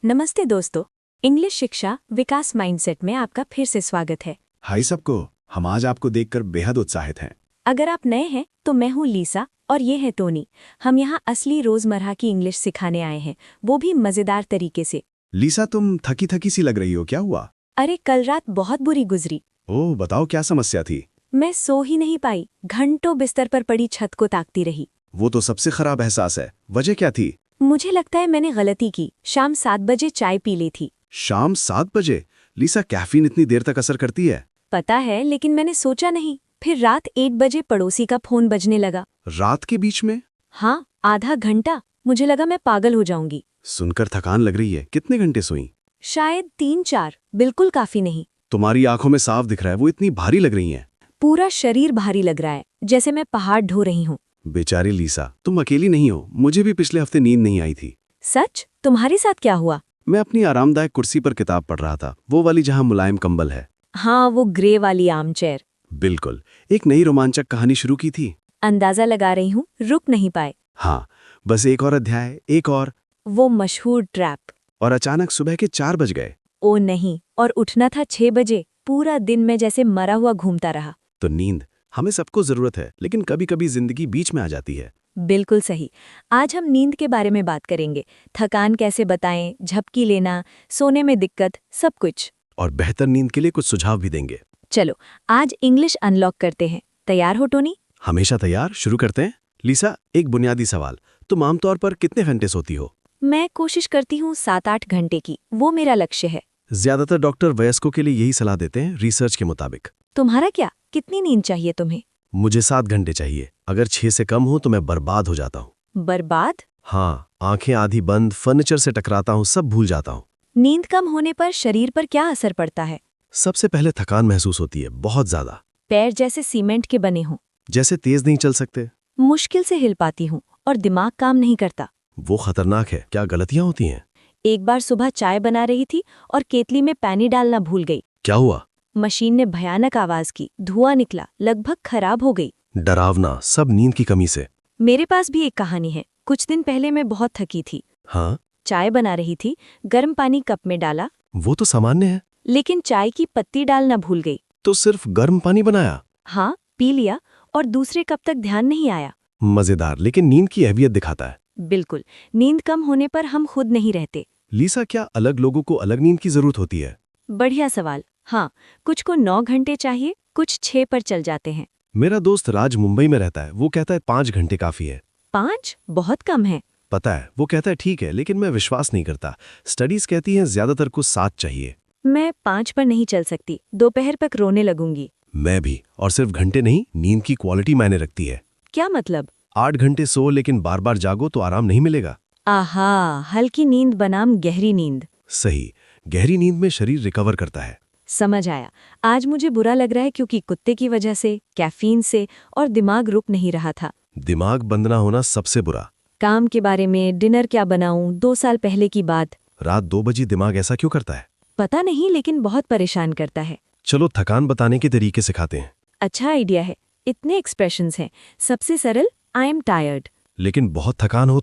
नमस्ते दोस्तों, इंग्लिश शिक्षा विकास माइंडसेट में आपका फिर से स्वागत है। हाय सबको, हम आज आपको देखकर बेहद उत्साहित हैं। अगर आप नए हैं तो मैं हूँ लीसा और ये है टोनी। हम यहाँ असली रोजमर्रा की इंग्लिश सिखाने आए हैं, वो भी मजेदार तरीके से। लीसा, तुम थकी थकी सी लग रही हो, क्या हुआ? अरे कल रात बहुत बुरी गुजरी। ओह, बताओ क्या समस्या थी? मैं सो ही नहीं पाई, घंटों बिस्तर पर पड़ी छत को ताकती रही। वो तो सबसे खराब एहसास है। वजह क्या थी? मुझे लगता है मैंने गलती की। शाम 7 बजे चाय पी ली थी। शाम 7 बजे? लीसा, कैफीन इतनी देर तक असर करती है? पता है, लेकिन मैंने सोचा नहीं। फिर रात 1 बजे पड़ोसी का फोन बजने लगा। रात के बीच में? हाँ, आधा घंटा। मुझे लगा मैं पागल हो जाऊंगी। सुनकर थकान लग रही है। कितने घंटे सोई? शायद 3-4, बिल्कुल काफी नहीं। तुम्हारी आंखों में साफ दिख रहा है, वो इतनी भारी लग रही हैं। पूरा शरीर भारी लग रहा है, जैसे मैं पहाड़ ढो रही हूँ। बेचारी लीसा, तुम अकेली नहीं हो। मुझे भी पिछले हफ्ते नींद नहीं आई थी। सच? तुम्हारे साथ क्या हुआ? मैं अपनी आरामदायक कुर्सी पर किताब पढ़ रहा था, वो वाली जहां मुलायम कंबल है। हाँ, वो ग्रे वाली आर्म चेयर। बिल्कुल। एक नई रोमांचक कहानी शुरू की थी। अंदाजा लगा रही हूँ, रुक नहीं पाए। हाँ, बस एक और अध्याय, एक और। वो मशहूर ट्रैप। और अचानक सुबह के 4 बज गए। ओ नहीं, और उठना था 6 बजे। पूरा दिन मैं जैसे मरा हुआ घूमता रहा। तो नींद हमें सबको जरूरत है, लेकिन कभी कभी जिंदगी बीच में आ जाती है। बिल्कुल सही। आज हम नींद के बारे में बात करेंगे। थकान कैसे बताएं, झपकी लेना, सोने में दिक्कत, सब कुछ। और बेहतर नींद के लिए कुछ सुझाव भी देंगे। चलो, आज इंग्लिश अनलॉक करते हैं। तैयार हो टोनी? हमेशा तैयार। शुरू करते हैं। लीसा, एक बुनियादी सवाल, तुम आमतौर पर कितने घंटे सोती हो? मैं कोशिश करती हूँ 7-8 घंटे की, वो मेरा लक्ष्य है। ज्यादातर डॉक्टर वयस्कों के लिए यही सलाह देते हैं, रिसर्च के मुताबिक। तुम्हारा क्या? कितनी नींद चाहिए तुम्हें? मुझे 7 घंटे चाहिए। अगर 6 से कम हो तो मैं बर्बाद हो जाता हूँ। बर्बाद? हाँ, आंखें आधी बंद, फर्नीचर से टकराता हूँ, सब भूल जाता हूँ। नींद कम होने पर शरीर पर क्या असर पड़ता है? सबसे पहले थकान महसूस होती है, बहुत ज्यादा। पैर जैसे सीमेंट के बने हों। जैसे तेज नहीं चल सकते। मुश्किल से हिल पाती हूँ और दिमाग काम नहीं करता। वो खतरनाक है। क्या गलतियां होती हैं? एक बार सुबह चाय बना रही थी और केतली में पानी डालना भूल गई। क्या हुआ? मशीन ने भयानक आवाज की, धुआं निकला, लगभग खराब हो गई। डरावना, सब नींद की कमी से। मेरे पास भी एक कहानी है। कुछ दिन पहले मैं बहुत थकी थी। हाँ? चाय बना रही थी, गर्म पानी कप में डाला, वो तो सामान्य है। लेकिन चाय की पत्ती डालना भूल गई। तो सिर्फ गर्म पानी बनाया? हाँ, पी लिया और दूसरे कप तक ध्यान नहीं आया। मजेदार, लेकिन नींद की अहमियत दिखाता है। बिल्कुल, नींद कम होने पर हम खुद नहीं रहते। लीसा, क्या अलग लोगों को अलग नींद की जरूरत होती है? बढ़िया सवाल। हाँ, कुछ को 9 घंटे चाहिए, कुछ 6 पर चल जाते हैं। मेरा दोस्त राज मुंबई में रहता है, वो कहता है 5 घंटे काफी है। 5? बहुत कम है। पता है, वो कहता है ठीक है, लेकिन मैं विश्वास नहीं करता। स्टडीज कहती हैं ज्यादातर को 7 चाहिए। मैं 5 पर नहीं चल सकती, दोपहर तक रोने लगूंगी। मैं भी। और सिर्फ घंटे नहीं, नींद की क्वालिटी मायने रखती है। क्या मतलब? 8 घंटे सो, लेकिन बार बार जागो तो आराम नहीं मिलेगा। आहा, हल्की नींद बनाम गहरी नींद। सही। गहरी नींद में शरीर रिकवर करता है। समझ आया। आज मुझे बुरा लग रहा है क्योंकि कुत्ते की वजह से, कैफीन से, और दिमाग रुक नहीं रहा था। दिमाग बंद ना होना सबसे बुरा। काम के बारे में, डिनर क्या बनाऊं, 2 साल पहले की बात। रात 2 बजे दिमाग ऐसा क्यों करता है? पता नहीं, लेकिन बहुत परेशान करता है। चलो थकान बताने के तरीके सिखाते हैं। अच्छा आइडिया है। इतने एक्सप्रेशंस हैं। सबसे सरल, आई एम टायर्ड। लेकिन बहुत थकान हो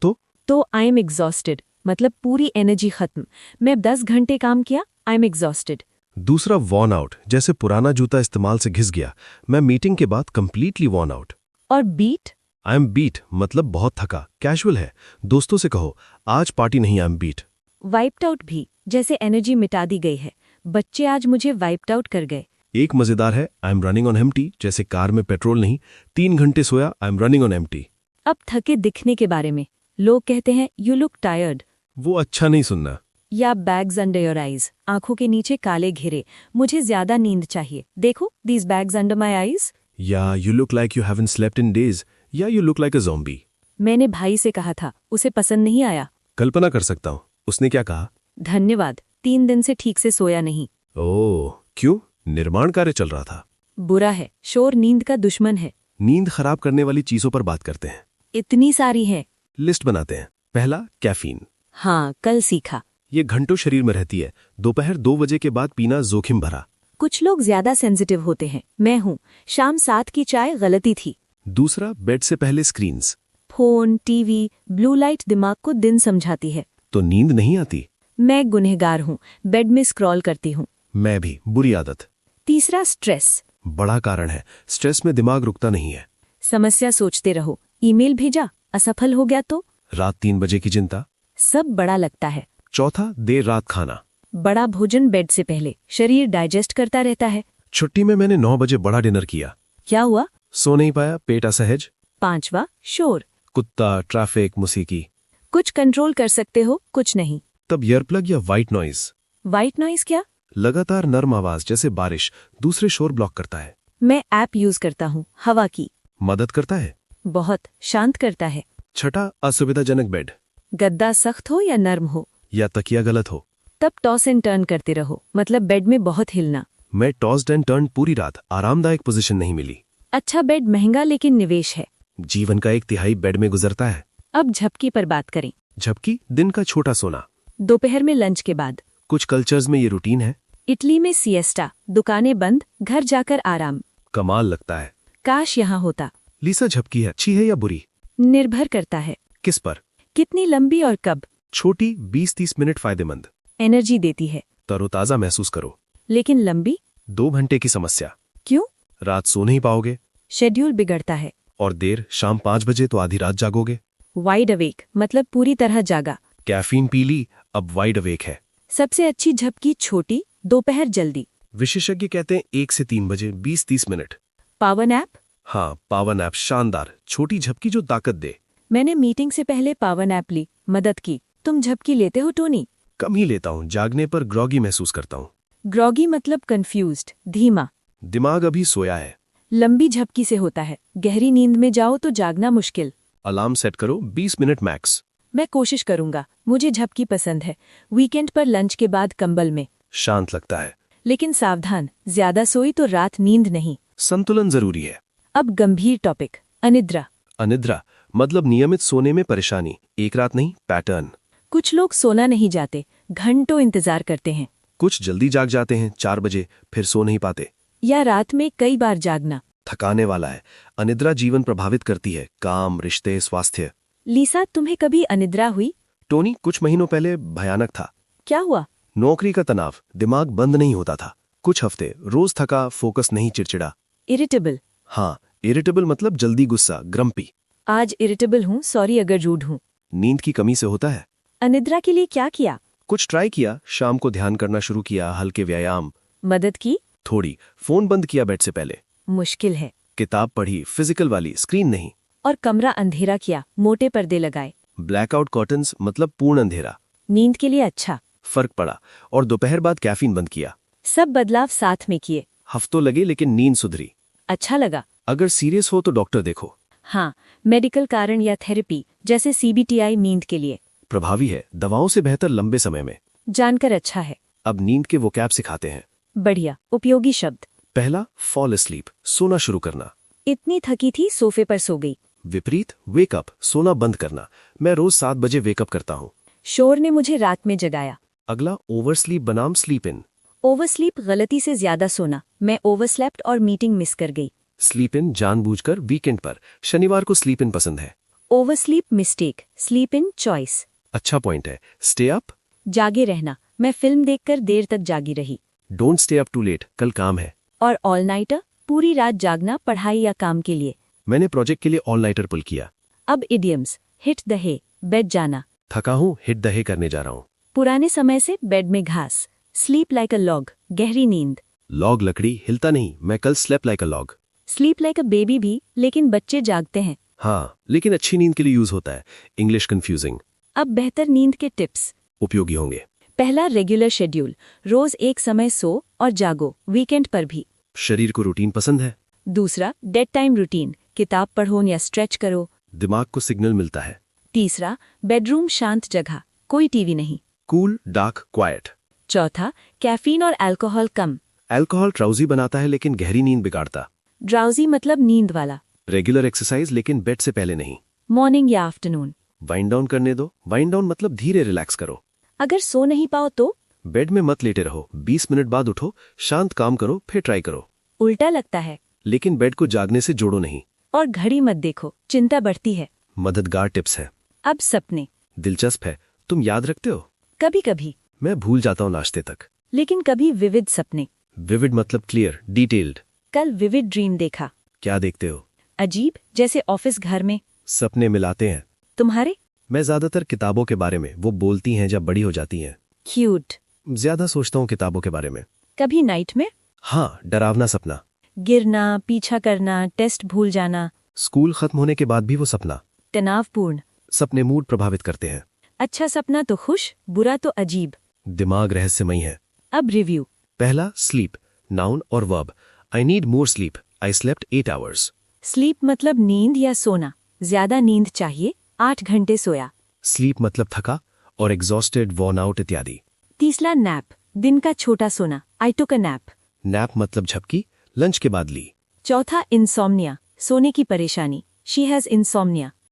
तो आई एम एग्जॉस्टेड, मतलब पूरी एनर्जी खत्म। मैं 10 घंटे काम किया, आई एम एग्जॉस्टेड। दूसरा, वॉर्न आउट, जैसे पुराना जूता इस्तेमाल से घिस गया। मैं मीटिंग के बाद कंप्लीटली वॉर्न आउट। और बीट? आई एम बीट, मतलब बहुत थका, कैजुअल है। दोस्तों से कहो आज पार्टी नहीं, I am beat. Wiped out भी, जैसे एनर्जी मिटा दी गई है। बच्चे आज मुझे वाइप्ड आउट कर गए। एक मजेदार है, I am running on empty, जैसे कार में पेट्रोल नहीं। 3 घंटे सोया, I am running on empty. अब थके दिखने के बारे में, लोग कहते हैं यू लुक टायर्ड। वो अच्छा नहीं सुनना। या बैग्स अंडर योर आईज, आंखों के नीचे काले घेरे। मुझे ज्यादा नींद चाहिए, देखो these bags under my eyes. या you look like you haven't slept in days, या you look like a zombie. मैंने भाई से कहा था, उसे पसंद नहीं आया। कल्पना कर सकता हूँ, उसने क्या कहा? धन्यवाद, 3 दिन से ठीक से सोया नहीं। ओह, क्यों? निर्माण कार्य चल रहा था। बुरा है, शोर नींद का दुश्मन है। नींद खराब करने वाली चीजों पर बात करते हैं। इतनी सारी है। लिस्ट बनाते हैं। पहला, कैफीन। हाँ, कल सीखा। ये घंटों शरीर में रहती है। दोपहर 2 बजे के बाद पीना जोखिम भरा। कुछ लोग ज्यादा सेंसिटिव होते हैं, मैं हूँ। शाम 7 की चाय गलती थी। दूसरा, बेड से पहले screens. Phone, TV, blue light दिमाग को दिन समझाती है। तो नींद नहीं आती। मैं गुनहगार हूँ, बेड में स्क्रॉल करती हूँ। मैं भी, बुरी आदत। तीसरा स्ट्रेस, बड़ा कारण है, स्ट्रेस में दिमाग रुकता नहीं है। समस्या सोचते रहो, ईमेल भेजा, असफल हो गया तो रात 3 बजे की चिंता। सब बड़ा लगता है। चौथा, देर रात खाना। बड़ा भोजन बेड से पहले, शरीर डाइजेस्ट करता रहता है। छुट्टी में मैंने 9 बजे बड़ा डिनर किया, क्या हुआ? सो नहीं पाया, पेट असहज। पांचवा शोर, कुत्ता, ट्रैफिक, मौसीकी। कुछ कंट्रोल कर सकते हो, कुछ नहीं। तब ईयरप्लग या वाइट नॉइज। वाइट नॉइज क्या? लगातार नर्म आवाज जैसे बारिश दूसरे शोर ब्लॉक करता है। मैं ऐप यूज करता हूँ, हवा की। मदद करता है। बहुत शांत करता है। छठा, असुविधाजनक बेड। गद्दा सख्त हो या नर्म हो, या तकिया गलत हो। तब टॉस एंड टर्न करते रहो, मतलब बेड में बहुत हिलना। मैं टॉस्ड एंड टर्न पूरी रात, आरामदायक पोजीशन नहीं मिली। अच्छा बेड महंगा लेकिन निवेश है। जीवन का 1/3 बेड में गुजरता है। अब झपकी पर बात करें। झपकी, दिन का छोटा सोना। दोपहर में लंच के बाद। कुछ कल्चर्स में ये रूटीन है। इटली में सिएस्टा, दुकानें बंद, घर जाकर आराम। कमाल लगता है। काश यहाँ होता। लीसा, झपकी है अच्छी है या बुरी? निर्भर करता है किस पर? कितनी लंबी और कब। छोटी 20-30 मिनट फायदेमंद, एनर्जी देती है। तरोताजा महसूस करो। लेकिन लंबी? 2 घंटे की समस्या। क्यों? रात सो नहीं पाओगे। शेड्यूल बिगड़ता है। और देर, शाम 5 बजे तो आधी रात जागोगे। वाइड अवेक, मतलब पूरी तरह जागा। कैफीन पी ली, अब वाइड अवेक है। सबसे अच्छी झपकी छोटी, दोपहर जल्दी। विशेषज्ञ कहते हैं 1 से 3 बजे 20-30 मिनट। Power nap? हाँ, पावर नैप शानदार, छोटी झपकी जो ताकत दे। मैंने मीटिंग से पहले पावर नैप ली, मदद की। तुम झपकी लेते हो टोनी? कम ही लेता हूँ, जागने पर ग्रॉगी महसूस करता हूँ। ग्रॉगी मतलब कंफ्यूज्ड, धीमा। दिमाग अभी सोया है। लंबी झपकी से होता है, गहरी नींद में जाओ तो जागना मुश्किल। अलार्म सेट करो, 20 मिनट मैक्स। मैं कोशिश करूंगा, मुझे झपकी पसंद है। वीकेंड पर लंच के बाद कंबल में। शांत लगता है। लेकिन सावधान, ज्यादा सोई तो रात नींद नहीं। संतुलन जरूरी है। अब गंभीर टॉपिक, अनिद्रा। अनिद्रा मतलब नियमित सोने में परेशानी, एक रात नहीं, पैटर्न। कुछ लोग सोना नहीं जाते, घंटों इंतजार करते हैं। कुछ जल्दी जाग जाते हैं 4 बजे, फिर सो नहीं पाते। या रात में कई बार जागना। थकाने वाला है। अनिद्रा जीवन प्रभावित करती है, काम, रिश्ते, स्वास्थ्य। लीसा, तुम्हें कभी अनिद्रा हुई? टोनी, कुछ महीनों पहले भयानक था। क्या हुआ? नौकरी का तनाव, दिमाग बंद नहीं होता था। कुछ हफ्ते रोज थका, फोकस नहीं, चिड़चिड़ा। इरिटेबल? हाँ, इरिटेबल मतलब जल्दी गुस्सा, ग्रम्पी। आज इरिटेबल हूँ, सॉरी अगर रूड हूँ। नींद की कमी से होता है। अनिद्रा के लिए क्या किया? कुछ ट्राई किया, शाम को ध्यान करना शुरू किया, हल्के व्यायाम। मदद की? थोड़ी। फोन बंद किया बेड से पहले। मुश्किल है। किताब पढ़ी, फिजिकल वाली, स्क्रीन नहीं। और कमरा अंधेरा किया, मोटे पर्दे लगाए। ब्लैकआउट कर्टन्स मतलब पूर्ण अंधेरा। नींद के लिए अच्छा। फर्क पड़ा। और दोपहर बाद कैफीन बंद किया। सब बदलाव साथ में किए। हफ्तों लगे लेकिन नींद सुधरी। अच्छा लगा। अगर सीरियस हो तो डॉक्टर देखो। हाँ, मेडिकल कारण या थेरेपी जैसे CBTI नींद के लिए प्रभावी है, दवाओं से बेहतर लंबे समय में। जानकर अच्छा है। अब नींद के वोकैब सिखाते हैं। बढ़िया, उपयोगी शब्द। पहला, फॉल अस्लीप, सोना शुरू करना। इतनी थकी थी, सोफे पर सो गई। विपरीत, वेकअप, सोना बंद करना। मैं रोज 7 बजे वेकअप करता हूँ। शोर ने मुझे रात में जगाया। अगला, ओवर स्लीप बनाम स्लीप इन। ओवरस्लीप, गलती से ज्यादा सोना। मैं ओवरस्लेप्ट और मीटिंग मिस कर गई। स्लीप इन, जानबूझकर वीकेंड पर। शनिवार को स्लीप इन पसंद है। Oversleep mistake, sleep in choice. अच्छा पॉइंट है। स्टे अप, जागे रहना। मैं फिल्म देखकर देर तक जागी रही। Don't stay up too late, कल काम है। और ऑल नाइटर, पूरी रात जागना, पढ़ाई या काम के लिए। मैंने प्रोजेक्ट के लिए ऑल नाइटर पुल किया। अब idioms, hit the hay, bed जाना। थका हूँ, हिट द हे करने जा रहा हूँ। पुराने समय से बेड में घास। स्लीप लाइक अ लॉग, गहरी नींद। लॉग लकड़ी, हिलता नहीं, मैं कल slept like a log. Sleep like a baby भी, लेकिन बच्चे जागते हैं। हाँ, लेकिन अच्छी नींद के लिए यूज होता है। English confusing. अब बेहतर नींद के टिप्स उपयोगी होंगे। पहला, रेगुलर शेड्यूल, रोज एक समय सो और जागो, वीकेंड पर भी। शरीर को रूटीन पसंद है। दूसरा, डेड टाइम रूटीन, किताब पढ़ो या स्ट्रेच करो। दिमाग को सिग्नल मिलता है। तीसरा, बेडरूम शांत जगह, कोई टीवी नहीं। Cool, dark, quite. चौथा, कैफीन और अल्कोहल कम। अल्कोहल ट्राउजी बनाता है लेकिन गहरी नींद बिगाड़ता। ड्राउजी मतलब नींद वाला। रेगुलर एक्सरसाइज लेकिन बेड से पहले नहीं। मॉर्निंग या आफ्टरनून। वाइंड डाउन करने दो। वाइंड डाउन मतलब धीरे रिलैक्स करो। अगर सो नहीं पाओ तो बेड में मत लेटे रहो, 20 मिनट बाद उठो, शांत काम करो, फिर ट्राई करो। उल्टा लगता है। लेकिन बेड को जागने से जोड़ो नहीं। और घड़ी मत देखो, चिंता बढ़ती है। मददगार टिप्स है। अब सपने। दिलचस्प है, तुम याद रखते हो? कभी कभी। मैं भूल जाता हूँ नाश्ते तक। लेकिन कभी विविध सपने। विविड मतलब क्लियर, डिटेल्ड। कल विविड ड्रीम देखा। क्या देखते हो? अजीब, जैसे ऑफिस घर में। सपने मिलाते हैं। तुम्हारे? मैं ज्यादातर किताबों के बारे में, वो बोलती हैं जब बड़ी हो जाती हैं। क्यूट। ज्यादा सोचता हूँ किताबों के बारे में। कभी नाइट में? हाँ, डरावना सपना। गिरना, पीछा करना, टेस्ट भूल जाना। स्कूल खत्म होने के बाद भी वो सपना। तनावपूर्ण। सपने मूड प्रभावित करते हैं। अच्छा सपना तो खुश, बुरा तो अजीब। दिमाग रहस्यमयी है। अब रिव्यू। पहला, स्लीप, नाउन और verb. I need more sleep, I slept 8 hours। Sleep मतलब नींद या सोना। ज्यादा नींद चाहिए, 8 घंटे सोया। स्लीप मतलब थका और एग्जॉस्टेड, वॉर्न आउट इत्यादि। तीसरा नैप, दिन का छोटा सोना। आई टुक अ नैप। नैप मतलब झपकी, लंच के बाद ली। चौथा इंसोम्निया, सोने की परेशानी। She has insomnia.